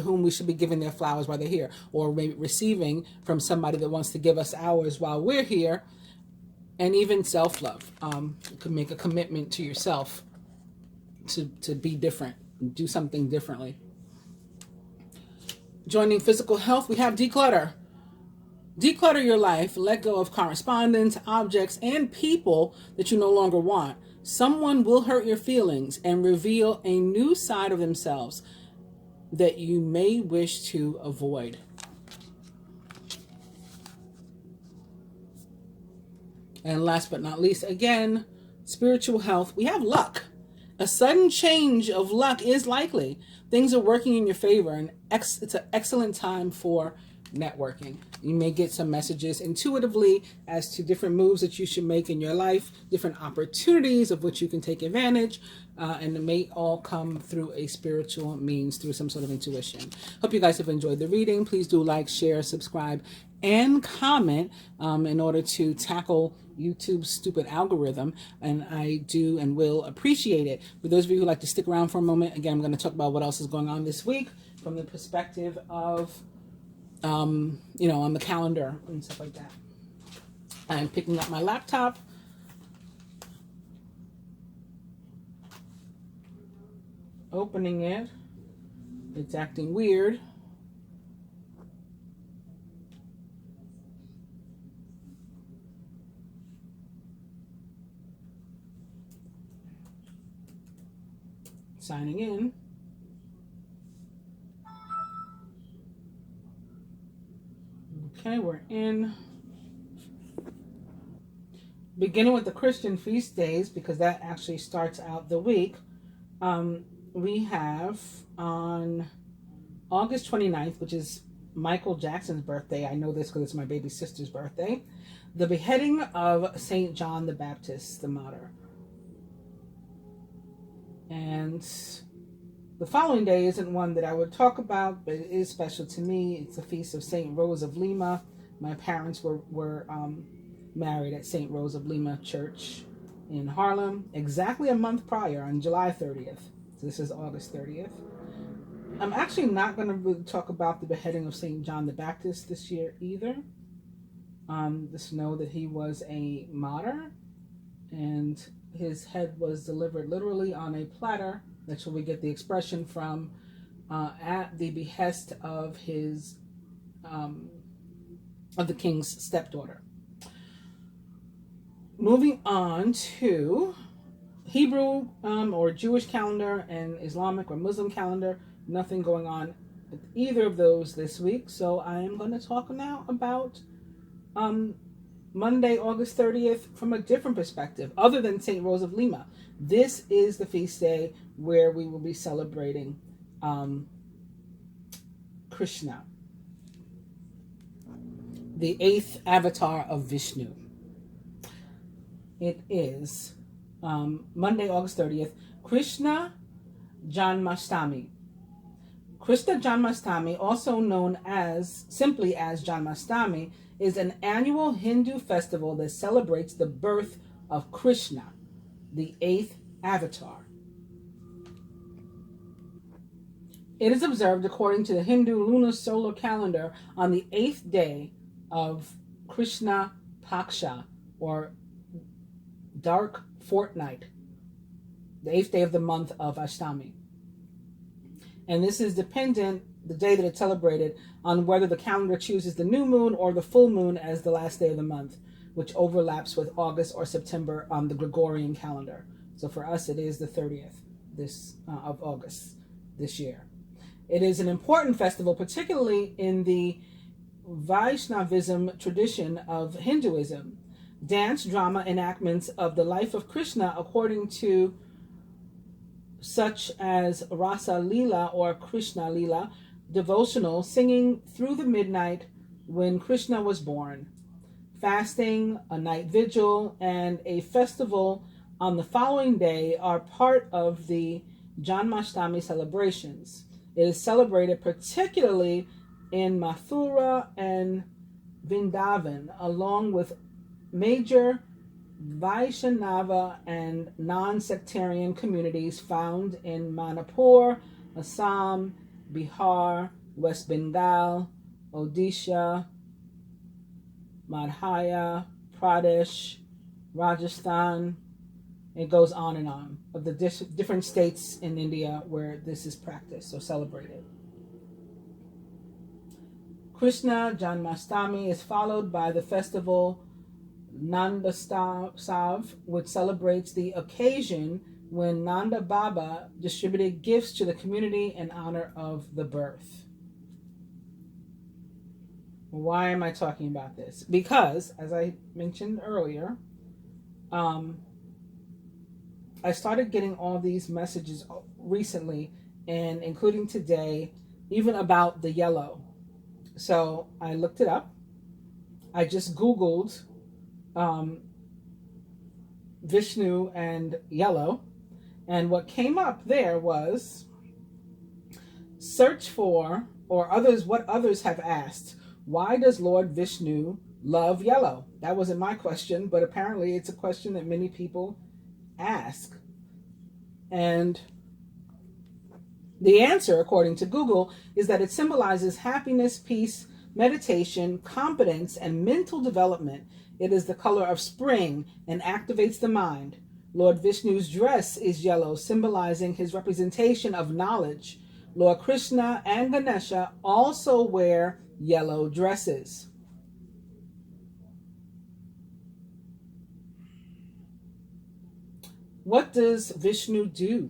whom we should be giving their flowers while they're here, or maybe receiving from somebody that wants to give us ours while we're here. And even self-love. You could make a commitment to yourself to be different, do something differently. Joining physical health, we have declutter. Declutter your life. Let go of correspondence, objects, and people that you no longer want. Someone will hurt your feelings and reveal a new side of themselves that you may wish to avoid. And last but not least, again, spiritual health. We have luck. A sudden change of luck is likely. Things are working in your favor, and it's an excellent time for networking. You may get some messages intuitively as to different moves that you should make in your life, different opportunities of which you can take advantage, and it may all come through a spiritual means, through some sort of intuition. Hope you guys have enjoyed the reading. Please do like, share, subscribe, and comment in order to tackle YouTube's stupid algorithm, and I do and will appreciate it. For those of you who like to stick around for a moment, again, I'm going to talk about what else is going on this week from the perspective of on the calendar and stuff like that. I'm picking up my laptop. Opening it. It's acting weird. Signing in. Okay, we're in. Beginning with the Christian feast days, because that actually starts out the week. We have on August 29th, which is Michael Jackson's birthday. I know this because it's my baby sister's birthday. The beheading of St. John the Baptist, the martyr. And the following day isn't one that I would talk about, but it is special to me. It's the feast of St. Rose of Lima. My parents were married at St. Rose of Lima Church in Harlem, exactly a month prior, on July 30th. So this is August 30th. I'm actually not going to really talk about the beheading of St. John the Baptist this year either. Just know that he was a martyr, and his head was delivered literally on a platter. That's where we get the expression from, at the behest of his, of the king's stepdaughter. Moving on to Hebrew or Jewish calendar and Islamic or Muslim calendar. Nothing going on with either of those this week. So I am going to talk now about Monday, August 30th from a different perspective, other than St. Rose of Lima. This is the feast day where we will be celebrating Krishna, the 8th avatar of Vishnu. It is Monday, August 30th, Krishna Janmashtami. Krishna Janmashtami, also known as simply as Janmashtami, is an annual Hindu festival that celebrates the birth of Krishna, the 8th avatar. It is observed according to the Hindu lunar solar calendar on the 8th day of Krishna Paksha, or dark fortnight, the 8th day of the month of Ashtami. And this is dependent, the day that it's celebrated, on whether the calendar chooses the new moon or the full moon as the last day of the month, which overlaps with August or September on the Gregorian calendar. So for us, it is the 30th of August this year. It is an important festival, particularly in the Vaishnavism tradition of Hinduism. Dance, drama, enactments of the life of Krishna, according to such as Rasa Leela or Krishna Leela, devotional, singing through the midnight when Krishna was born, fasting, a night vigil, and a festival on the following day are part of the Janmashtami celebrations. It is celebrated particularly in Mathura and Vrindavan, along with major Vaishnava and non-sectarian communities found in Manipur, Assam, Bihar, West Bengal, Odisha, Madhya Pradesh, Rajasthan. It goes on and on, of the different states in India where this is practiced or celebrated. Krishna Janmashtami is followed by the festival Nandasav, which celebrates the occasion when Nanda Baba distributed gifts to the community in honor of the birth. Why am I talking about this? Because, as I mentioned earlier, I started getting all these messages recently, and including today, even about the yellow. So I looked it up. I just Googled Vishnu and yellow, and what came up there was search for, or others, what others have asked, why does Lord Vishnu love yellow? That wasn't my question, but apparently it's a question that many people ask. And the answer, according to Google, is that it symbolizes happiness, peace, meditation, competence, and mental development. It is the color of spring and activates the mind. Lord Vishnu's dress is yellow, symbolizing his representation of knowledge. Lord Krishna and Ganesha also wear yellow dresses. What does Vishnu do?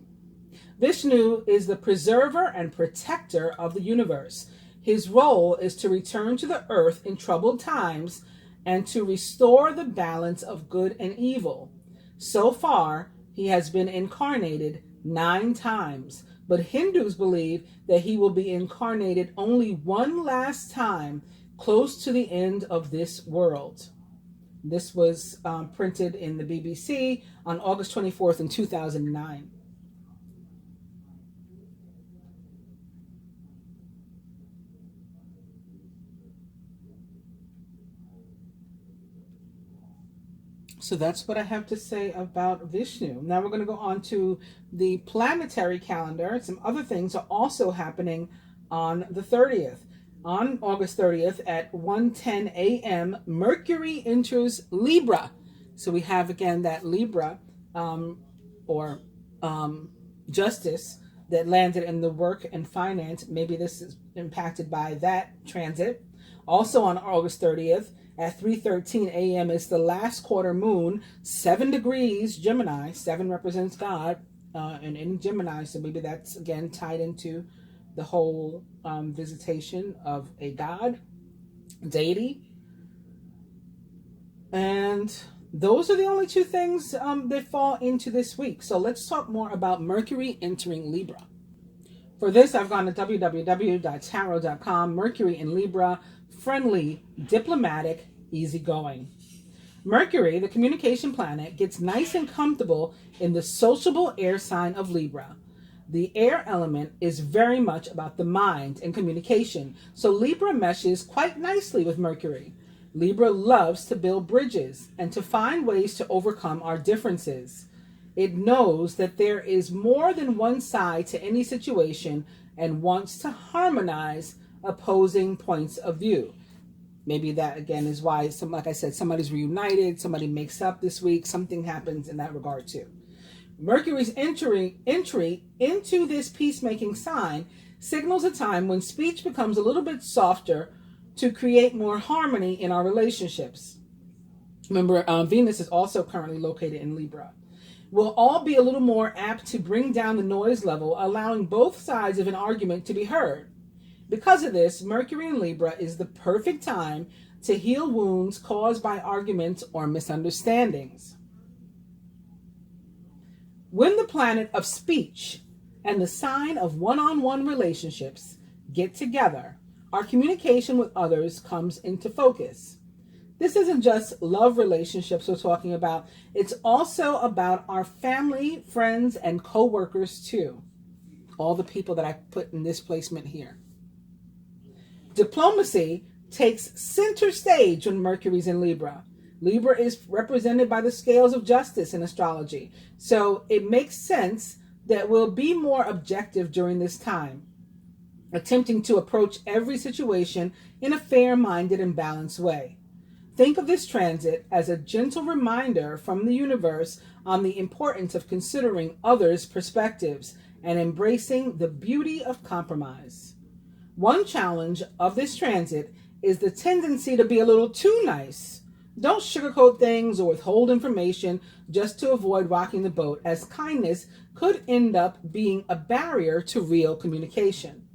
Vishnu is the preserver and protector of the universe. His role is to return to the earth in troubled times and to restore the balance of good and evil. So far, he has been incarnated 9 times, but Hindus believe that he will be incarnated only one last time, close to the end of this world. This was printed in the BBC on August 24th in 2009. So that's what I have to say about Vishnu. Now we're going to go on to the planetary calendar. Some other things are also happening on the 30th. On August 30th at 1:10 a.m., Mercury enters Libra. So we have again that Libra justice that landed in the work and finance. Maybe this is impacted by that transit. Also on August 30th At 3:13 a.m. is the last quarter moon, 7 degrees Gemini. 7 represents God, and in Gemini, so maybe that's again tied into the whole visitation of a god, deity. And those are the only two things that fall into this week. So let's talk more about Mercury entering Libra. For this, I've gone to www.tarot.com. Mercury in Libra, friendly, diplomatic, easygoing. Mercury, the communication planet, gets nice and comfortable in the sociable air sign of Libra. The air element is very much about the mind and communication, so Libra meshes quite nicely with Mercury. Libra loves to build bridges and to find ways to overcome our differences. It knows that there is more than one side to any situation and wants to harmonize opposing points of view. Maybe that, again, is why, like I said, somebody's reunited, somebody makes up this week, something happens in that regard too. Mercury's entry into this peacemaking sign signals a time when speech becomes a little bit softer to create more harmony in our relationships. Remember, Venus is also currently located in Libra. We'll all be a little more apt to bring down the noise level, allowing both sides of an argument to be heard. Because of this, Mercury in Libra is the perfect time to heal wounds caused by arguments or misunderstandings. When the planet of speech and the sign of one-on-one relationships get together, our communication with others comes into focus. This isn't just love relationships we're talking about. It's also about our family, friends, and co-workers too. All the people that I put in this placement here. Diplomacy takes center stage when Mercury's in Libra. Libra is represented by the scales of justice in astrology. So it makes sense that we'll be more objective during this time, attempting to approach every situation in a fair-minded and balanced way. Think of this transit as a gentle reminder from the universe on the importance of considering others' perspectives and embracing the beauty of compromise. One challenge of this transit is the tendency to be a little too nice. Don't sugarcoat things or withhold information just to avoid rocking the boat, as kindness could end up being a barrier to real communication.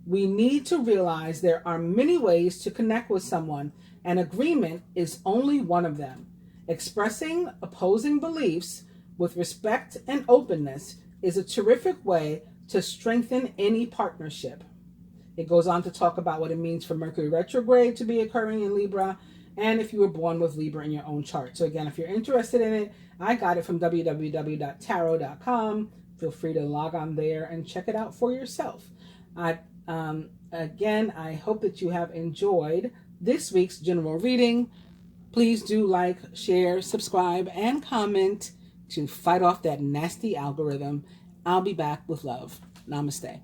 We need to realize there are many ways to connect with someone, and agreement is only one of them. Expressing opposing beliefs with respect and openness is a terrific way to strengthen any partnership. It goes on to talk about what it means for Mercury retrograde to be occurring in Libra, and if you were born with Libra in your own chart. So again, if you're interested in it, I got it from www.tarot.com. Feel free to log on there and check it out for yourself. Again, I hope that you have enjoyed this week's general reading. Please do like, share, subscribe, and comment to fight off that nasty algorithm. I'll be back with love. Namaste.